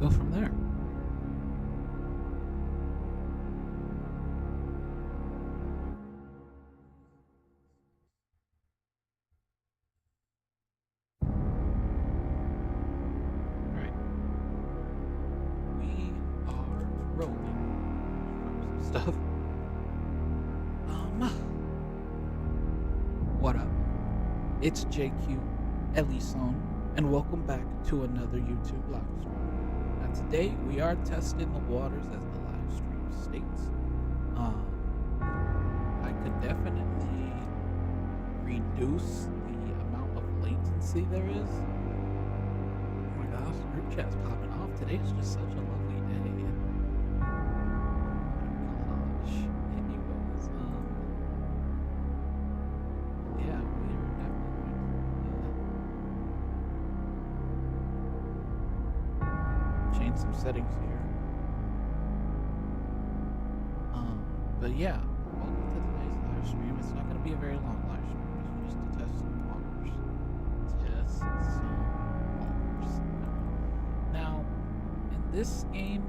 go from there. All right, we are rolling. Drop some stuff. What up? It's JQ Ellison, and welcome back to another YouTube live stream. Now today we are testing the waters as the live stream states. Um, I could definitely reduce the amount of latency there is. Oh my gosh, group chat's popping off. Today is just such a lovely day. Oh my gosh. Anyways, yeah, we are definitely going to change some settings here. But yeah, welcome to today's live stream. It's not going to be a very long live stream. It's just to test some waters. Test some waters. Now, in this game,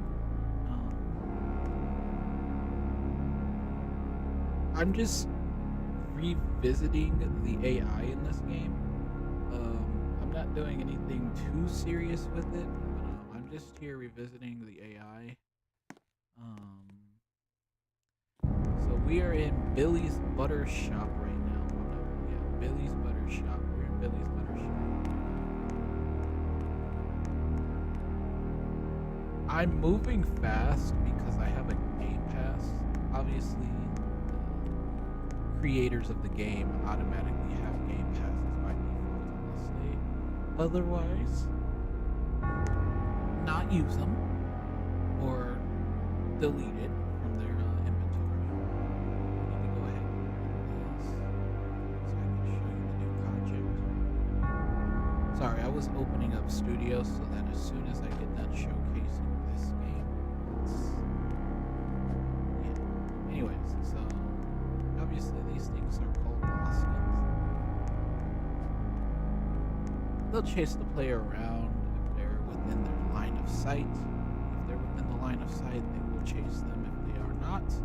I'm just revisiting the AI in this game. I'm not doing anything too serious with it, but I'm just here revisiting the AI. So we are in Billy's Butter Shop right now. Oh, no, yeah, Billy's Butter Shop. We're in Billy's Butter Shop. I'm moving fast because I have a Game Pass. Obviously, the creators of the game automatically have Game Passes by default unless they otherwise not use them or delete it from their inventory. I need to go ahead and do this so I can show you the new project. Sorry, I was opening up Studio so that as soon as I get done showcasing this game, yeah. Anyways, so obviously these things are called Moskins. They'll chase the player around if they're within their line of sight. If they're within the line of sight, they will chase them. If they are not, they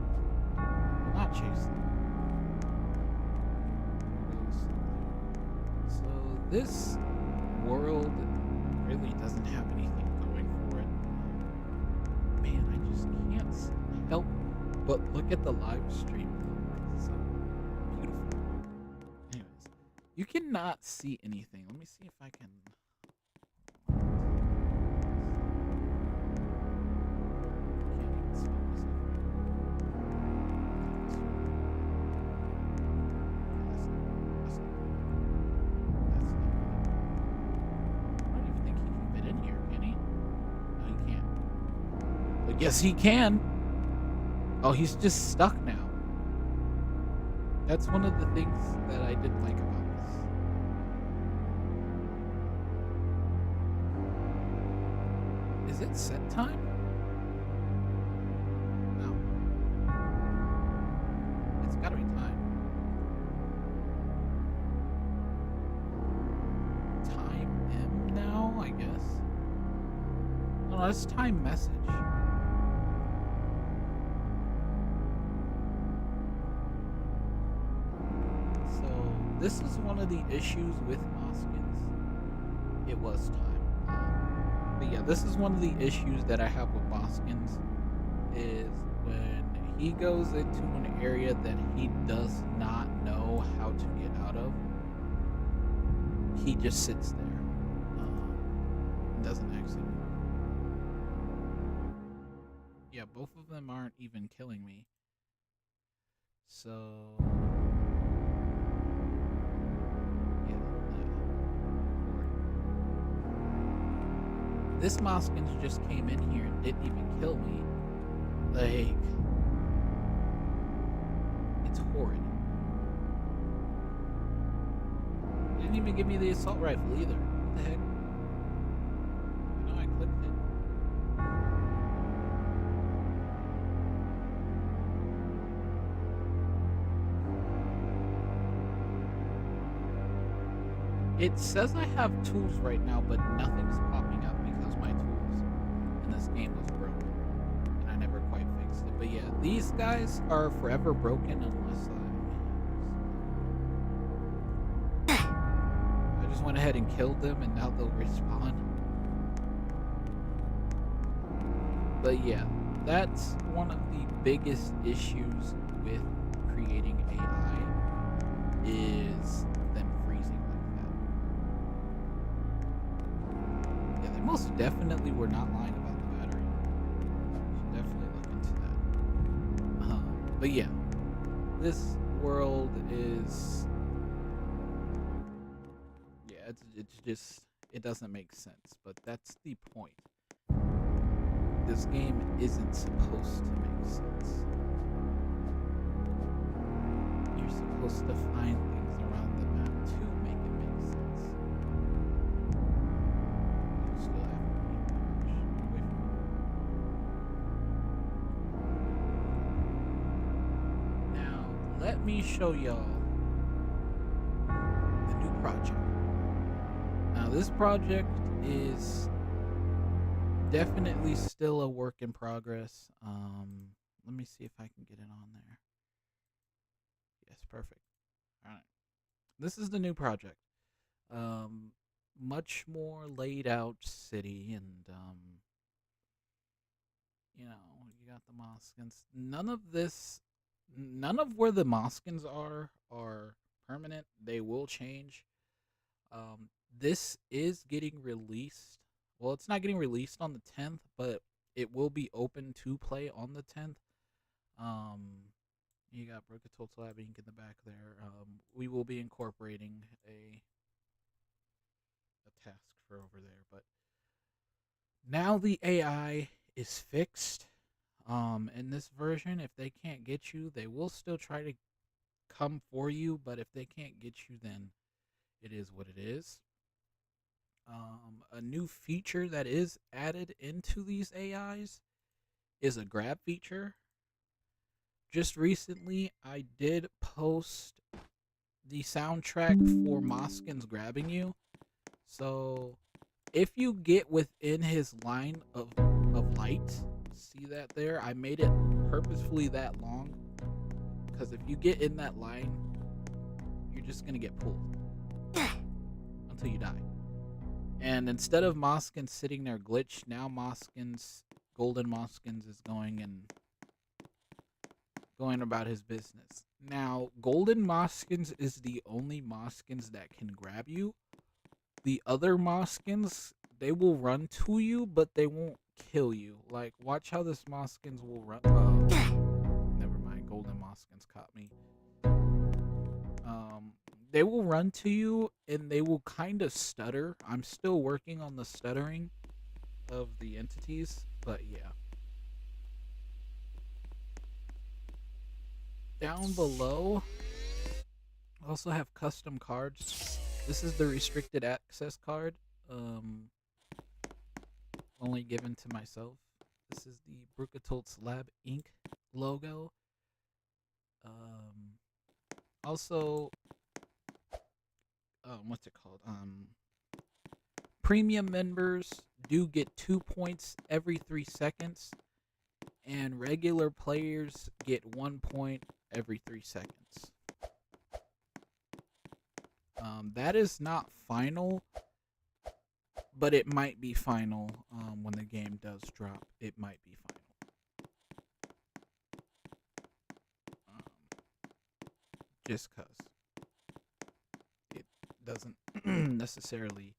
will not chase them. So this world really doesn't have anything going for it. Man, I just can't help but look at the live stream. It's so beautiful. Anyways, you cannot see anything. Let me see if I can. Yes, he can. Oh, he's just stuck now. That's one of the things that I didn't like about this. Is it set time? No. It's gotta be time. Time M now, I guess. No, that's time message. This is one of the issues with Moskins. It was time. But yeah, this is one of the issues that I have with Moskins is when he goes into an area that he does not know how to get out of, he just sits there. Doesn't exit. Yeah, both of them aren't even killing me. So... This Moskins just came in here and didn't even kill me. Like, it's horrid. Didn't even give me the assault rifle either. What the heck? I know I clicked it. It says I have tools right now, but nothing's popping up because my tools this game was broken, and I never quite fixed it. But yeah, these guys are forever broken unless I just went ahead and killed them, and now they'll respawn. But yeah, that's one of the biggest issues with creating AI is them freezing like that. Yeah, they most definitely were not lying about the battery. Should definitely look into that. But yeah, this world is, yeah, it's just, it doesn't make sense, but that's the point. This game isn't supposed to make sense. You're supposed to find things around the map to make it make sense. You still have to keep the rush away from it. Now, let me show y'all the new project. Now, this project is definitely still a work in progress. Let me see if I can get it on there. Yes, perfect. All right. This is the new project. Much more laid out city, and you got the Moskins. None of where the Moskins are permanent. They will change. This is getting released. Well, it's not getting released on the 10th, but it will be open to play on the 10th. You got Brookatol's Lab Inc. in the back there. We will be incorporating a task for over there, but now the AI is fixed. In this version, if they can't get you, they will still try to come for you, but if they can't get you, then it is what it is. A new feature that is added into these AIs is a grab feature. Just recently, I did post the soundtrack for Moskins grabbing you. So, if you get within his line of light, see that there? I made it purposefully that long, because if you get in that line, you're just going to get pulled until you die. And instead of Moskins sitting there glitched, now Golden Moskins is going about his business. Now, Golden Moskins is the only Moskins that can grab you. The other Moskins, they will run to you, but they won't kill you. Like, watch how this Moskins will run. Never mind, Golden Moskins caught me. They will run to you, and they will kind of stutter. I'm still working on the stuttering of the entities, but yeah. Down below, I also have custom cards. This is the restricted access card, only given to myself. This is the Brookatol's Lab Inc. logo. Also, what's it called? Premium members do get 2 points every 3 seconds, and regular players get 1 point every 3 seconds. That is not final, but it might be final when the game does drop. It might be final. Just because it doesn't necessarily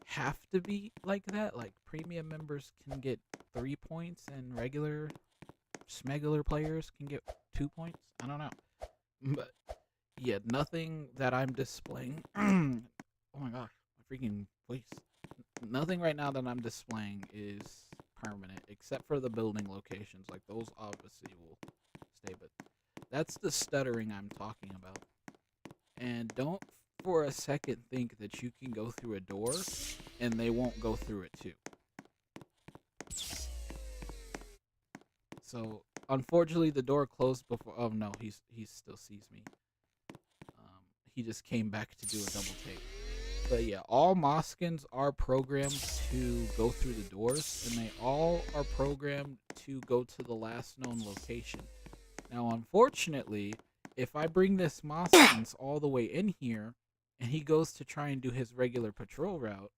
have to be like that. Like, premium members can get 3 points and regular smegular players can get 2 points. I don't know. But yeah, nothing that I'm displaying. Oh my gosh, my freaking voice. Nothing right now that I'm displaying is permanent, except for the building locations. Like, those obviously will stay, but that's the stuttering I'm talking about. And don't for a second think that you can go through a door and they won't go through it too. So, unfortunately, the door closed before. Oh no, he still sees me. He just came back to do a double take. But yeah, all Moskins are programmed to go through the doors, and they all are programmed to go to the last known location. Now, unfortunately, if I bring this Moskins all the way in here, and he goes to try and do his regular patrol route,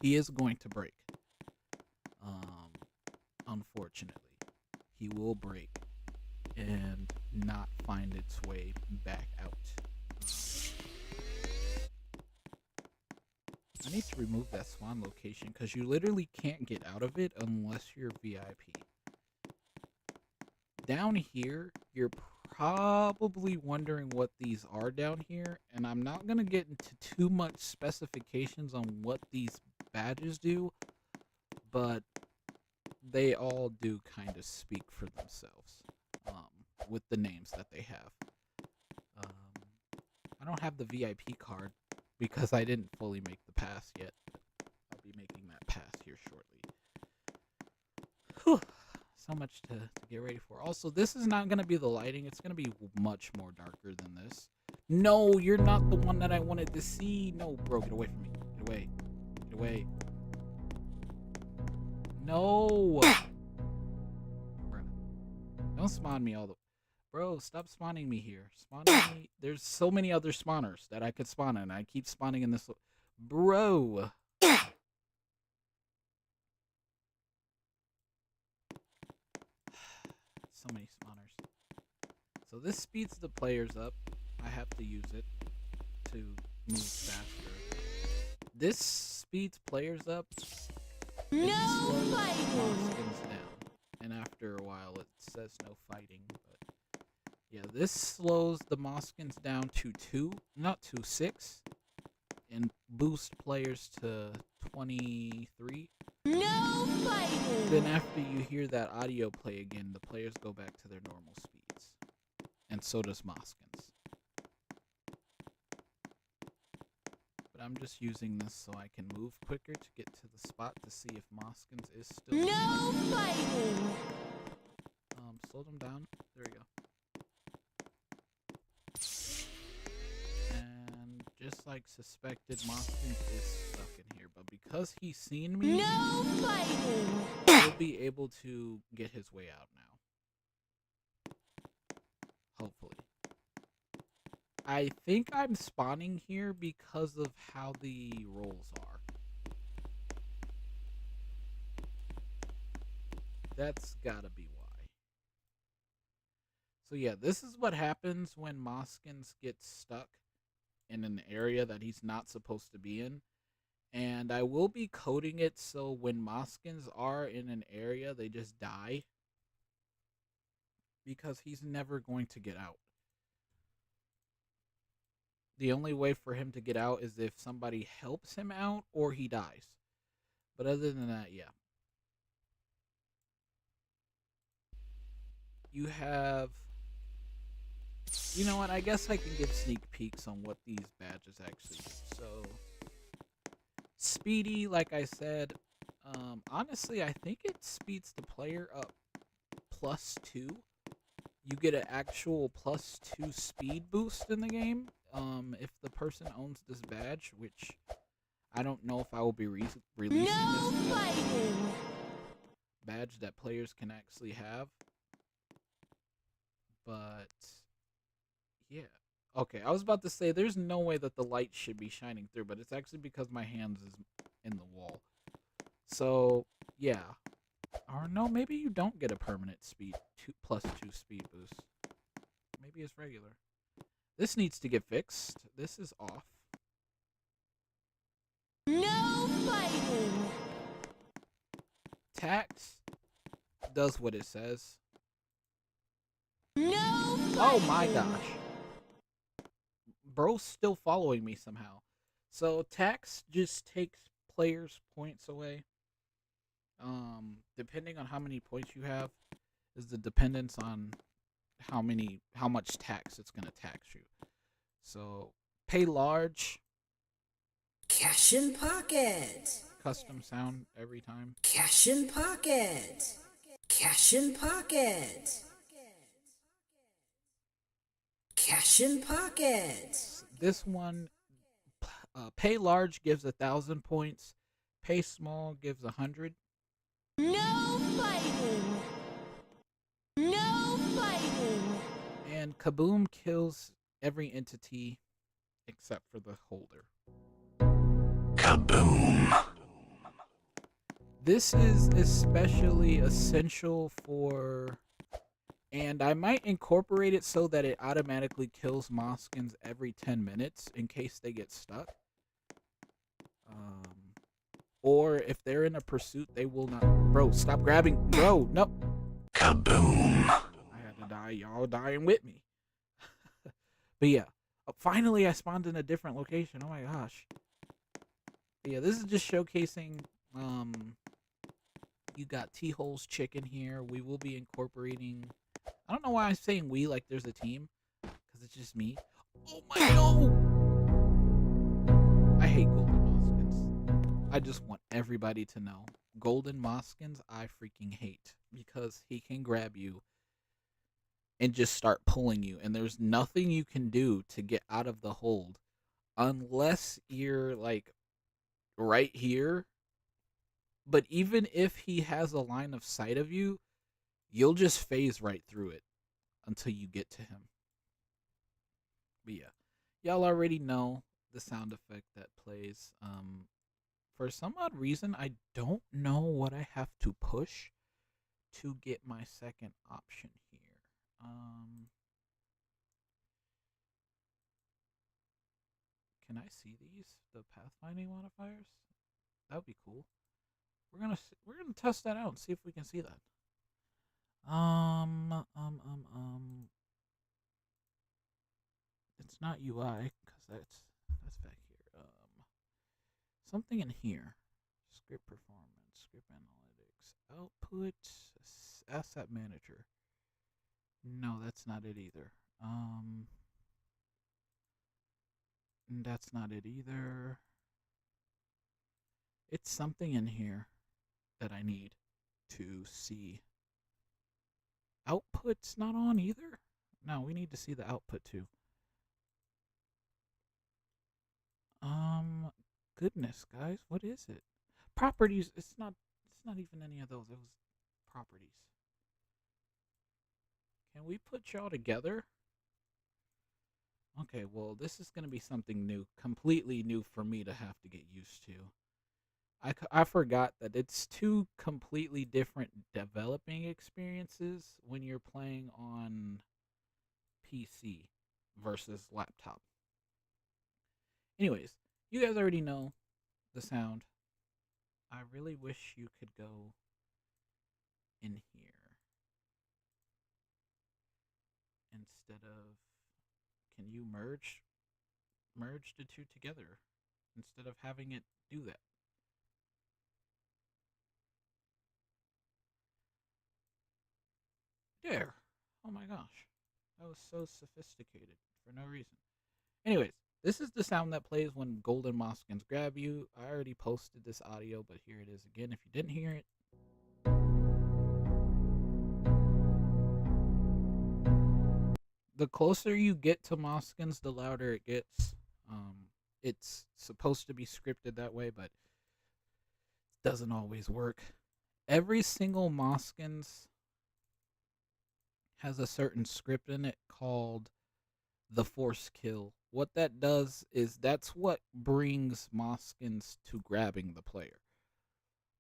he is going to break. Unfortunately, he will break and not find its way back out. I need to remove that spawn location because you literally can't get out of it unless you're VIP. Down here, you're probably wondering what these are down here, and I'm not going to get into too much specifications on what these badges do, but they all do kind of speak for themselves with the names that they have. I don't have the VIP card because I didn't fully make the pass yet. I'll be making that pass here shortly. Whew. So much to get ready for. Also, this is not going to be the lighting. It's going to be much more darker than this. No, you're not the one that I wanted to see. No, bro, get away from me. Get away. Get away. No. Bro, don't spawn me all the... Bro, stop spawning me here. Spawning me... There's so many other spawners that I could spawn in. I keep spawning in this... Bro. So many spawners. So this speeds the players up. I have to use it to move faster. This speeds players up. No fighting. Down. And after a while, it says no fighting. But yeah, this slows the Moskins down to 6, and boosts players to 23. No fighting. Then after you hear that audio play again, the players go back to their normal speeds. And so does Moskins. But I'm just using this so I can move quicker to get to the spot to see if Moskins is still... No fighting! Slow them down. There we go. And just like suspected, Moskins is stuck in here. But because he's seen me, no fighting! He'll be able to get his way out now. Hopefully. I think I'm spawning here because of how the rolls are. That's gotta be why. So yeah, this is what happens when Moskins gets stuck in an area that he's not supposed to be in. And I will be coding it so when Moskins are in an area, they just die. Because he's never going to get out. The only way for him to get out is if somebody helps him out or he dies. But other than that, yeah. You have... You know what? I guess I can give sneak peeks on what these badges actually do. So, Speedy, like I said, honestly, I think it speeds the player up +2. You get an actual +2 speed boost in the game. If the person owns this badge, which I don't know if I will be releasing this badge that players can actually have. But yeah. Okay, I was about to say there's no way that the light should be shining through, but it's actually because my hands is in the wall. So, yeah. Or no, maybe you don't get a permanent speed +2 speed boost. Maybe it's regular. This needs to get fixed. This is off. No fighting. Tax does what it says. No fighting. Oh my gosh. Bro's still following me somehow. So tax just takes players' points away. Depending on how many points you have is the dependence on how much tax it's gonna tax you. So pay large. Cash in pocket. Custom sound every time. Cash in pocket. Cash in pocket. Cash in pocket. This one Pay large gives 1,000 points. Pay small gives 100. No fighting! No fighting! And Kaboom kills every entity except for the holder. Kaboom. This is especially essential for, and I might incorporate it so that it automatically kills Moskins every 10 minutes in case they get stuck. Or if they're in a pursuit, they will not. Bro, stop grabbing. Bro, no. Kaboom. I had to die. Y'all dying with me. But yeah, finally I spawned in a different location. Oh my gosh. But yeah, this is just showcasing. You got T-Hole's chicken here. We will be incorporating. I don't know why I'm saying we like there's a team, because it's just me. Oh my no! I hate Golden Moskins. I just want everybody to know. Golden Moskins I freaking hate, because he can grab you and just start pulling you, and there's nothing you can do to get out of the hold unless you're like right here. But even if he has a line of sight of you, you'll just phase right through it until you get to him. But yeah, y'all already know the sound effect that plays. For some odd reason, I don't know what I have to push to get my second option here. Can I see these? The pathfinding modifiers? That would be cool. We're gonna test that out and see if we can see that. It's not UI because that's back here. Something in here. Script performance, script analytics, output, asset manager. No, that's not it either. That's not it either. It's something in here that I need to see. Output's not on either? No, we need to see the output too. Goodness, guys, what is it? Properties, it's not even any of those. It was properties. Can we put y'all together? Okay, well, this is going to be something new, completely new for me to have to get used to. I forgot that it's two completely different developing experiences when you're playing on PC versus laptop. Anyways, you guys already know the sound. I really wish you could go in here instead of, can you merge the two together instead of having it do that? There. Oh my gosh. That was so sophisticated for no reason. Anyways, this is the sound that plays when Golden Moskins grab you. I already posted this audio, but here it is again if you didn't hear it. The closer you get to Moskins, the louder it gets. It's supposed to be scripted that way, but it doesn't always work. Every single Moskins has a certain script in it called the force kill. What that does is that's what brings Moskins to grabbing the player.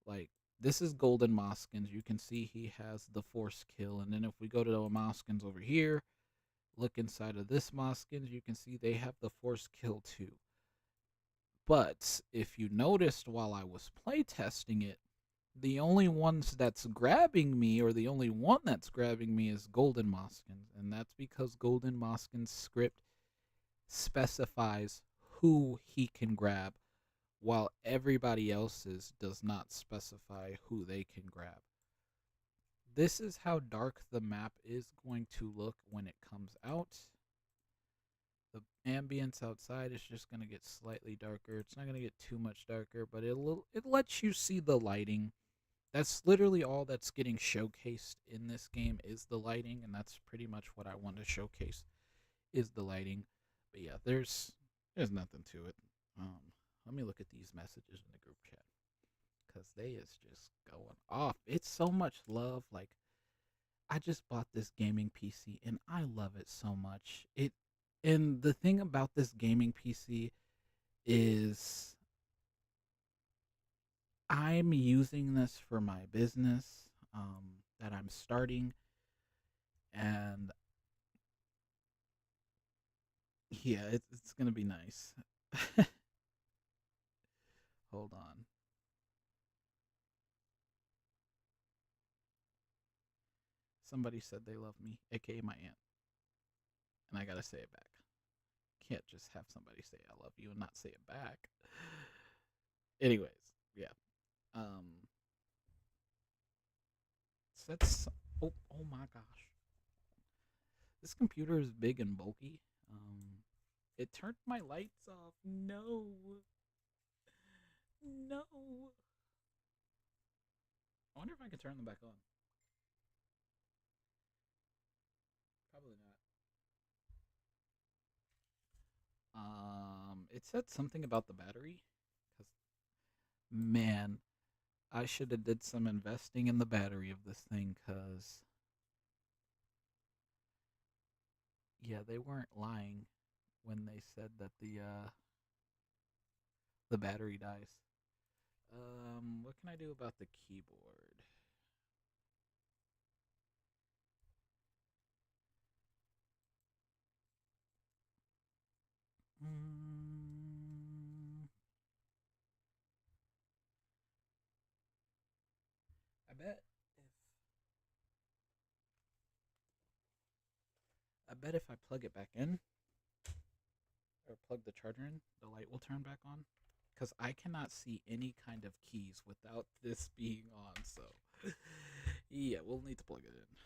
Like, this is Golden Moskins. You can see he has the force kill. And then if we go to the Moskins over here, look inside of this Moskins, you can see they have the force kill too. But if you noticed while I was playtesting it, the only ones that's grabbing me, or the only one that's grabbing me, is Golden Moskins. And that's because Golden Moskins' script specifies who he can grab, while everybody else's does not specify who they can grab. This is how dark the map is going to look when it comes out. The ambience outside is just going to get slightly darker. It's not going to get too much darker, but it lets you see the lighting. That's literally all that's getting showcased in this game is the lighting, and that's pretty much what I want to showcase is the lighting. But yeah, there's nothing to it. Let me look at these messages in the group chat because they is just going off. It's so much love. Like, I just bought this gaming PC and I love it so much. And the thing about this gaming PC is I'm using this for my business that I'm starting, and yeah, it's gonna be nice. Hold on. Somebody said they love me, aka my aunt, and I gotta say it back. Can't just have somebody say I love you and not say it back. Anyways, yeah. Um, that's oh my gosh. This computer is big and bulky. It turned my lights off. No. No. I wonder if I can turn them back on. Probably not. It said something about the battery. Cause man, I should have did some investing in the battery of this thing. Cause yeah, they weren't lying when they said that the battery dies. What can I do about the keyboard? Mm, I bet if I plug it back in or plug the charger in, the light will turn back on. Because I cannot see any kind of keys without this being on. So, yeah, we'll need to plug it in.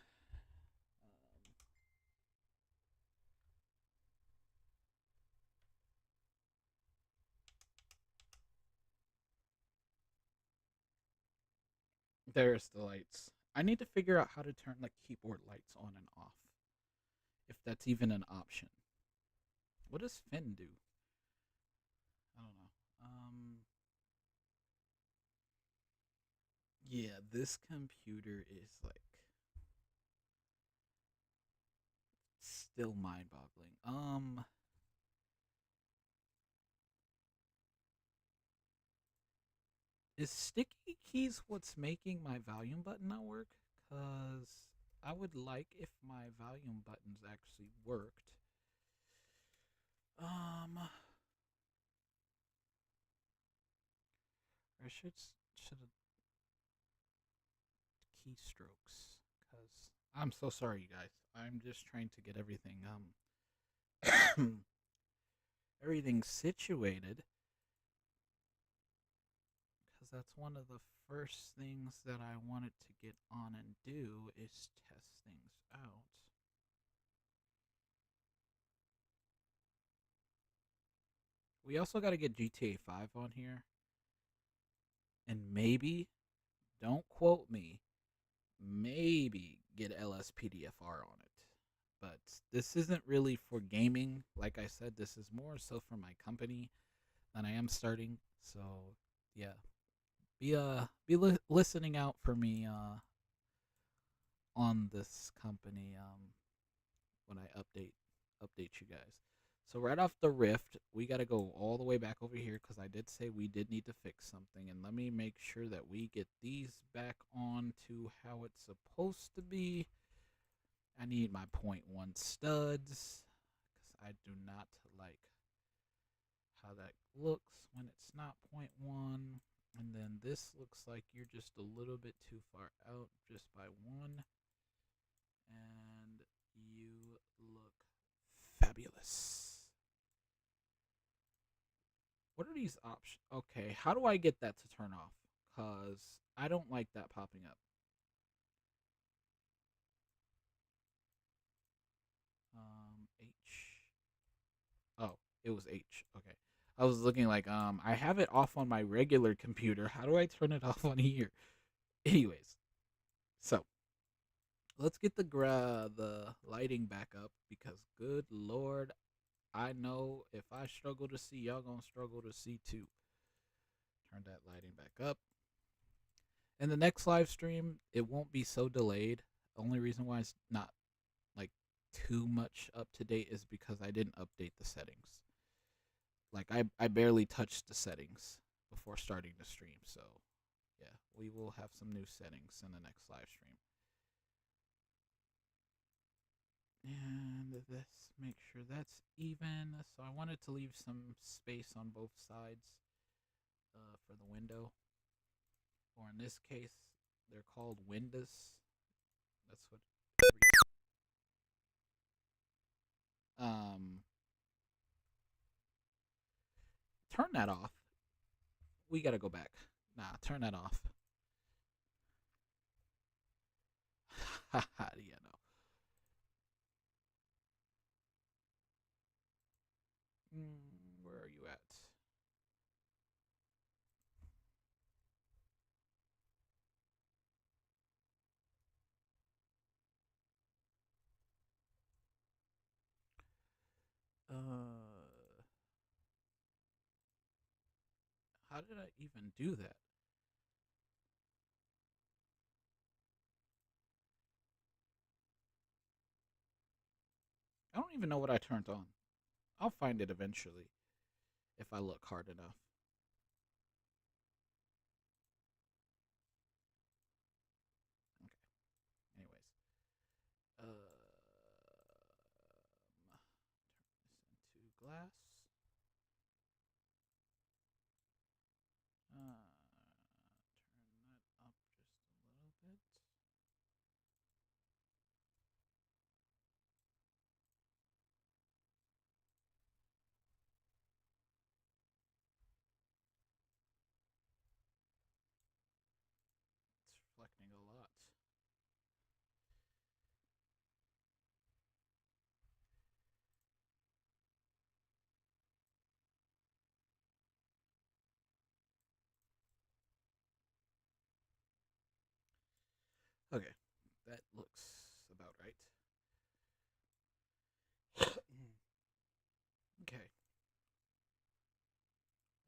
There's the lights. I need to figure out how to turn the keyboard lights on and off. If that's even an option. What does Finn do? I don't know. Yeah, this computer is like still mind-boggling. Is sticky keys what's making my volume button not work? Cause I would like if my volume buttons actually worked. I should have keystrokes. Cause I'm so sorry, you guys. I'm just trying to get everything everything situated. Because that's one of the first things that I wanted to get on and do is test things out. We also got to get GTA 5 on here. And maybe, don't quote me, maybe get LSPDFR on it. But this isn't really for gaming. Like I said, this is more so for my company that I am starting. So, yeah. Be listening out for me on this company when I update you guys. So right off the rift, we got to go all the way back over here because I did say we did need to fix something. And let me make sure that we get these back on to how it's supposed to be. I need my 0.1 studs because I do not like how that looks when it's not 0.1. And then this looks like you're just a little bit too far out just by 1. And you look fabulous. What are these options? Okay, how do I get that to turn off? Because I don't like that popping up. H. Oh, it was H. Okay. I was looking like, I have it off on my regular computer. How do I turn it off on here? Anyways, so let's get the lighting back up because good lord, I know if I struggle to see, y'all gonna struggle to see too. Turn that lighting back up. In the next live stream, it won't be so delayed. The only reason why it's not like too much up to date is because I didn't update the settings. Like I barely touched the settings before starting the stream, so yeah, we will have some new settings in the next live stream. And let's make sure that's even. So I wanted to leave some space on both sides for the window. Or in this case, they're called windows. That's what. Turn that off. We gotta go back. Nah, turn that off. Haha, yeah, no. Where are you at? How did I even do that? I don't even know what I turned on. I'll find it eventually if I look hard enough. Okay. Anyways, turn this into glass. Turn that up just a little bit. It's reflecting a lot. Okay, that looks about right. Okay.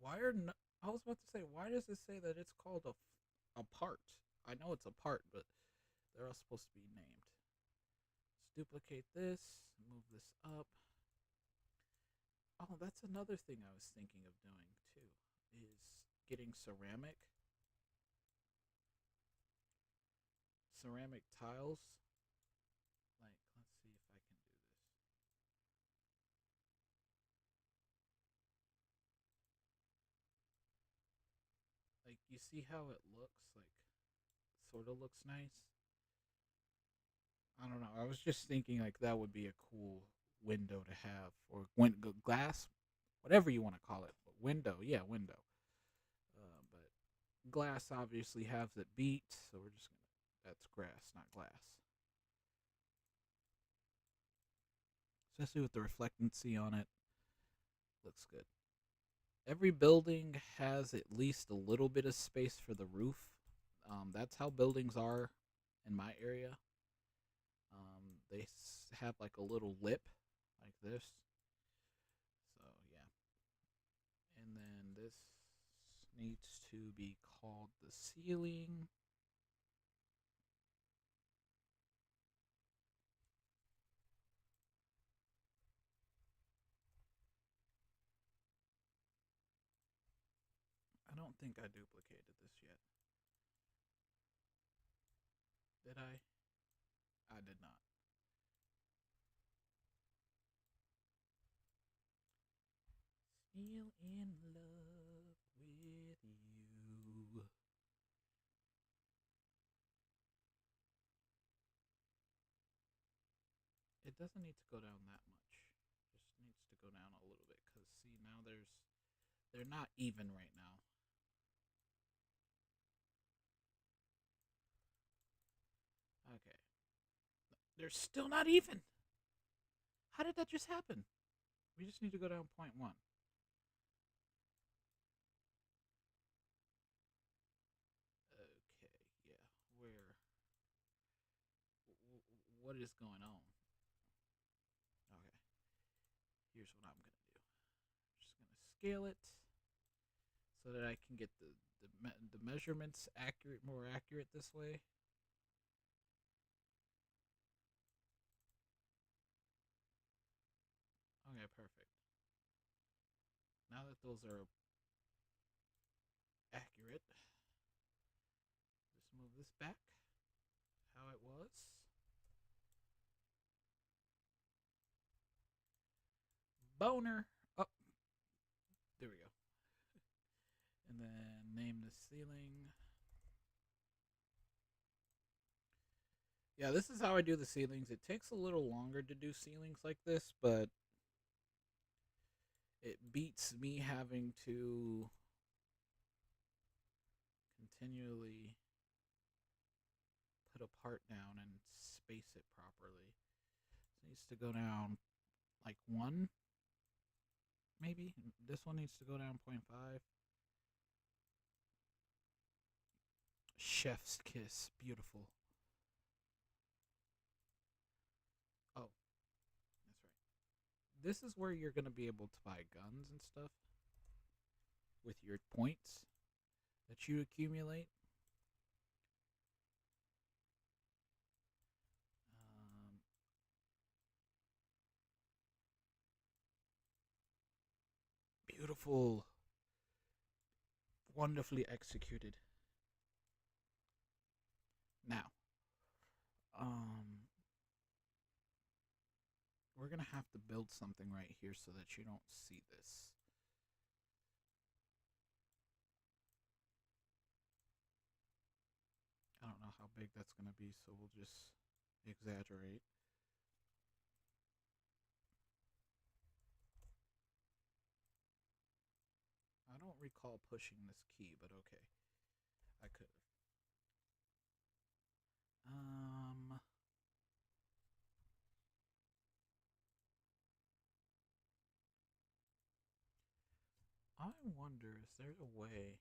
Why are no, I was about to say, why does it say that it's called a part? I know it's a part, but they're all supposed to be named. Let's duplicate this, move this up. Oh, that's another thing I was thinking of doing too, is getting ceramic tiles. Like, let's see if I can do this. Like, you see how it looks? Like, sort of looks nice. I don't know. I was just thinking like that would be a cool window to have, or glass, whatever you want to call it. But window, yeah, window. But glass obviously has it beat, so we're just gonna. That's grass, not glass. Especially with the reflectancy on it, looks good. Every building has at least a little bit of space for the roof. That's how buildings are in my area. They have like a little lip like this. So yeah. And then this needs to be called the ceiling. I don't think I duplicated this yet. Did I? I did not. Still in love with you. It doesn't need to go down that much. Just needs to go down a little bit, because see, now they're not even right now. Okay. They're still not even. How did that just happen? We just need to go down 0.1. Okay, yeah. What is going on? Okay. here's what I'm gonna do. I'm just gonna scale it so that I can get the measurements more accurate this way. Okay, perfect. Now that those are accurate, just move this back how it was. Boner. Oh, there we go. And then name the ceiling. Yeah, this is how I do the ceilings. It takes a little longer to do ceilings like this, but it beats me having to continually put a part down and space it properly. It needs to go down like 1, maybe. This one needs to go down 0.5. Chef's kiss. Beautiful. Oh, that's right. This is where you're going to be able to buy guns and stuff with your points that you accumulate. Beautiful. Wonderfully executed. Now, we're going to have to build something right here so that you don't see this. I don't know how big that's going to be, so we'll just exaggerate. I don't recall pushing this key, but okay. I could have. I wonder, is there a way?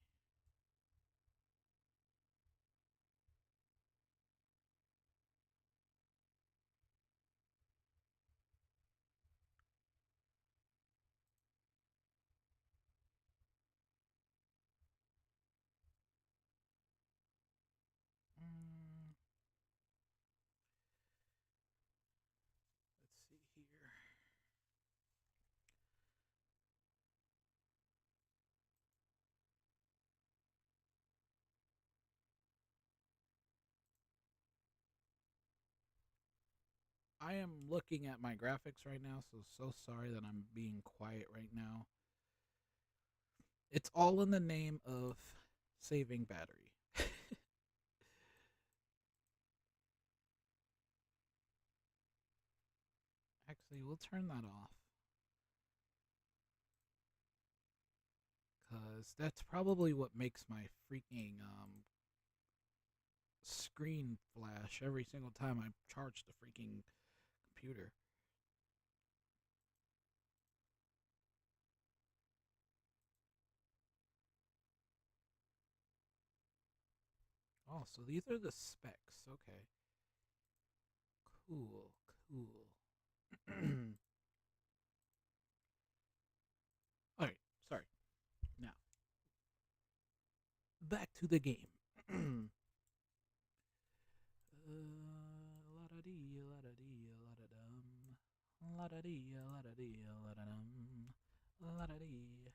Let's see here. I am looking at my graphics right now, so sorry that I'm being quiet right now. It's all in the name of saving battery. Actually, we'll turn that off. Because that's probably what makes my freaking screen flash every single time I charge the freaking computer. Oh, so these are the specs. Okay. Cool, cool. Alright, sorry. Now, back to the game. La-da-dee, la-da-dee, la-da-dum. La-da-dee, la-da-dee, la-da-dum. La-da-dee.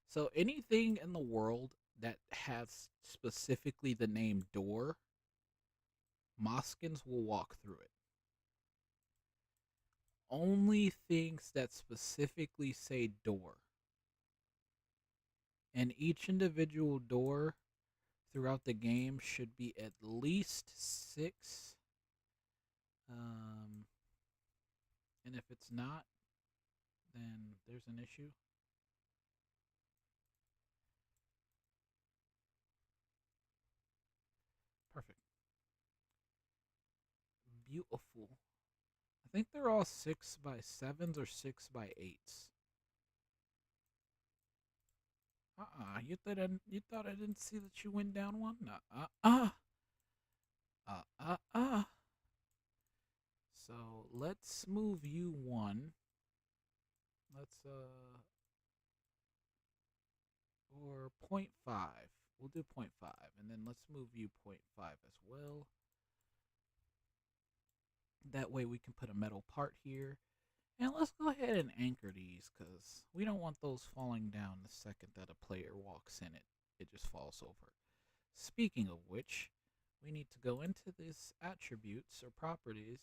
So anything in the world that has specifically the name door, Moskins will walk through it. Only things that specifically say door. And each individual door throughout the game should be at least 6. And if it's not, then there's an issue. Perfect. Beautiful. I think they're all 6x7s or 6x8s. You thought I didn't see that you went down one? So let's move you 1 let's or 0.5. We'll do 0.5, and then let's move you 0.5 as well. That way we can put a metal part here. And let's go ahead and anchor these, because we don't want those falling down the second that a player walks in it. It just falls over. Speaking of which, we need to go into this attributes or properties,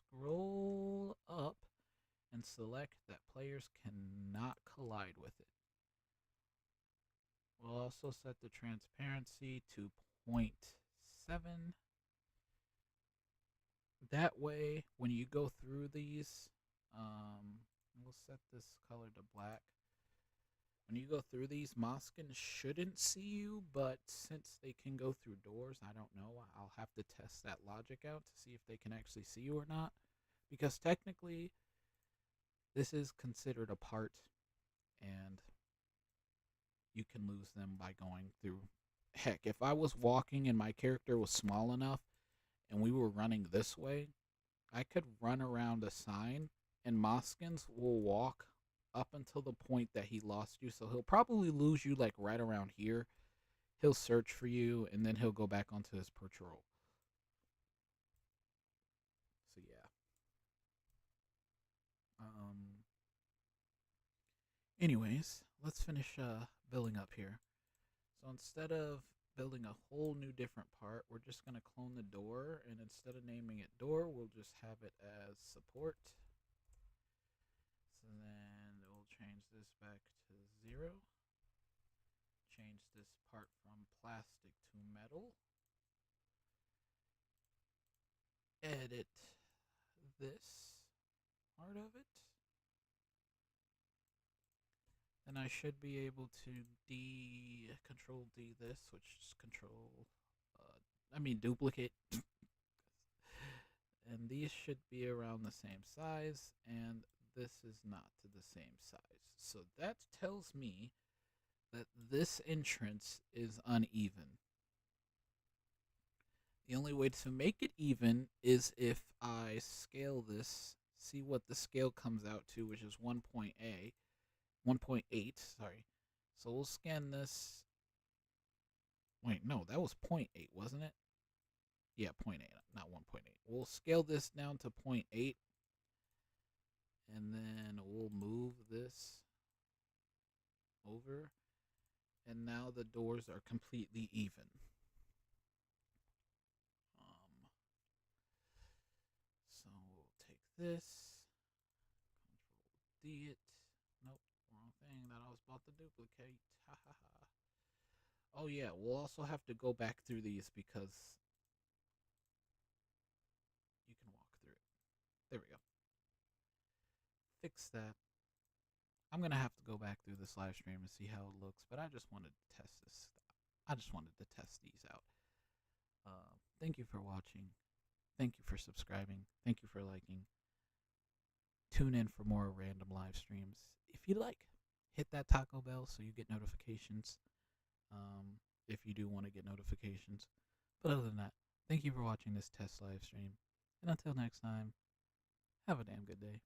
scroll up, and select that players cannot collide with it. We'll also set the transparency to 0.7. That way, when you go through these, we'll set this color to black. When you go through these, Moskins shouldn't see you, but since they can go through doors, I don't know. I'll have to test that logic out to see if they can actually see you or not. Because technically, this is considered a part, and you can lose them by going through. Heck, if I was walking and my character was small enough, and we were running this way, I could run around a sign, and Moskins will walk up until the point that he lost you. So he'll probably lose you like right around here. He'll search for you, and then he'll go back onto his patrol. So yeah. Anyways, let's finish building up here. So instead of building a whole new different part, we're just going to clone the door, and instead of naming it door, we'll just have it as support. So then we'll change this back to 0. Change this part from plastic to metal. Edit this part of it. Then I should be able to control D this, which is duplicate. And these should be around the same size, and this is not to the same size. So that tells me that this entrance is uneven. The only way to make it even is if I scale this, see what the scale comes out to, which is 1.8, sorry. So we'll scan this. Wait, no, that was 0.8, wasn't it? Yeah, 0.8, not 1.8. We'll scale this down to 0.8, and then we'll move this over, and now the doors are completely even. So we'll take this, Control D it. Nope, wrong thing that I was about to duplicate. Ha ha ha. Oh yeah, we'll also have to go back through these because you can walk through it. There we go. Fix that. I'm going to have to go back through this live stream and see how it looks, but I just wanted to test this. I just wanted to test these out. Thank you for watching. Thank you for subscribing. Thank you for liking. Tune in for more random live streams. If you like, hit that Taco Bell so you get notifications. If you do want to get notifications. But other than that, thank you for watching this test live stream. And until next time, have a damn good day.